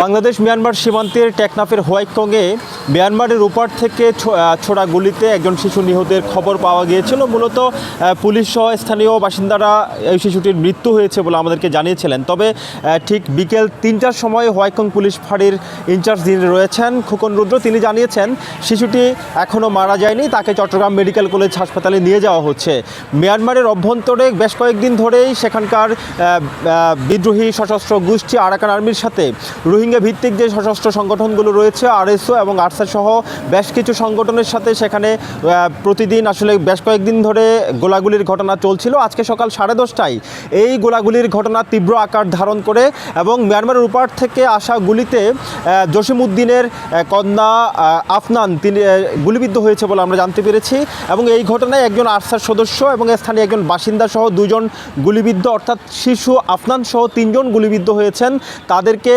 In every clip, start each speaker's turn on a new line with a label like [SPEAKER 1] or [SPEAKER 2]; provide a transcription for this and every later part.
[SPEAKER 1] Bangladesh Myanmar সীমান্তের টেকনাফের হোয়াইকংয়ে মিয়ানমারের ওপার থেকে ছোড়া গুলিতে একজন শিশু নিহতের খবর পাওয়া গিয়েছিল। মূলত পুলিশ সহ স্থানীয় বাসিন্দারা এই শিশুটির মৃত্যু হয়েছে বলে আমাদেরকে জানিয়েছিলেন। তবে ঠিক বিকেল ৩টার সময় হোয়াইকং পুলিশ ফাঁড়ির ইনচার্জ যিনি রয়েছেন খোকন রুদ্র, তিনি জানিয়েছেন শিশুটি এখনও মারা যায়নি, তাকে চট্টগ্রাম মেডিকেল কলেজ হাসপাতালে নিয়ে যাওয়া হচ্ছে। মিয়ানমারের অভ্যন্তরে বেশ কয়েকদিন ধরেই সেখানকার বিদ্রোহী সশস্ত্র গোষ্ঠী আরাকান আর্মির সাথে রোহিঙ্গা ভিত্তিক যে সশস্ত্র সংগঠনগুলো রয়েছে আরএসও এবং আরসা সহ বেশ কিছু সংগঠনের সাথে সেখানে প্রতিদিন আসলে বেশ কয়েকদিন ধরে গোলাগুলির ঘটনা চলছিল। আজকে সকাল 10:30টায় এই গোলাগুলির ঘটনা তীব্র আকার ধারণ করে এবং মিয়ানমারের উপার থেকে আসা গুলিতে জসিমউদ্দিনের কন্যা আফনান তিনি গুলিবিদ্ধ হয়েছে বলে আমরা জানতে পেরেছি। এবং এই ঘটনায় একজন আরসার সদস্য এবং স্থানীয় একজন বাসিন্দা সহ 2 জন গুলিবিদ্ধ, অর্থাৎ শিশু আফনান সহ 3 জন গুলিবিদ্ধ হয়েছেন। তাদেরকে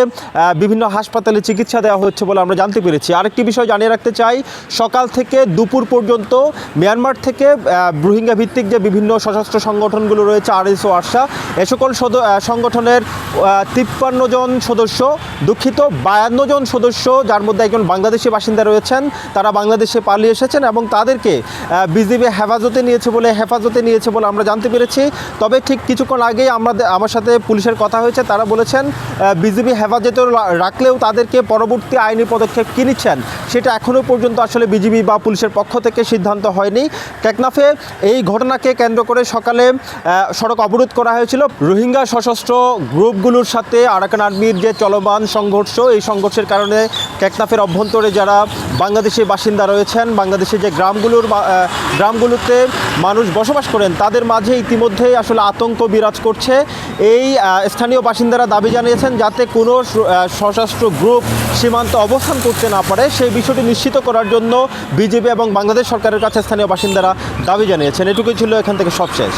[SPEAKER 1] বিভিন্ন হাসপাতালে চিকিৎসা দেওয়া হচ্ছে বলে আমরা জানতে পেরেছি। আরেকটি বিষয় জানিয়ে রাখতে চাই, সকাল থেকে দুপুর পর্যন্ত মিয়ানমার থেকে রোহিঙ্গা ভিত্তিক যে বিভিন্ন সশস্ত্র সংগঠনগুলো রয়েছে আরএসও আরসা, এ সকল সংগঠনের 53 জন সদস্য, দুঃখিত 52 জন সদস্য, যার মধ্যে একজন বাংলাদেশি বাসিন্দা রয়েছেন, তারা বাংলাদেশে পালিয়ে এসেছেন এবং তাদেরকে বিজিবি হেফাজতে নিয়েছে বলে আমরা জানতে পেরেছি। তবে ঠিক কিছুক্ষণ আগেই আমার সাথে পুলিশের কথা হয়েছে, তারা বলেছেন বিজিবি হেফাজতে রাখলেও তাদেরকে পরবর্তী আইনি পদক্ষেপ কী নিচ্ছেন সেটা এখনও পর্যন্ত আসলে বিজিবি বা পুলিশের পক্ষ থেকে সিদ্ধান্ত হয়নি। টেকনাফে এই ঘটনাকে কেন্দ্র করে সকালে সড়ক অবরোধ করা হয়েছিল। রোহিঙ্গা সশস্ত্র গ্রুপগুলোর সাথে আরাকান আর্মির যে চলমান সংঘর্ষ, এই সংঘর্ষের কারণে টেকনাফের অভ্যন্তরে যারা বাংলাদেশি বাসিন্দা রয়েছেন, বাংলাদেশের যে গ্রামগুলোতে মানুষ বসবাস করেন, তাদের মাঝে ইতিমধ্যেই আসলে আতঙ্ক বিরাজ করছে। এই স্থানীয় বাসিন্দারা দাবি জানিয়েছেন যাতে কোনো সশস্ত্র গ্রুপ সীমান্ত অবস্থান করতে না পারে, সেই বিষয়টি নিশ্চিত করার জন্য বিজেপি এবং বাংলাদেশ সরকারের কাছে স্থানীয় বাসিন্দারা দাবি জানিয়েছেন। এটুকুই ছিল এখান থেকে সবশেষ।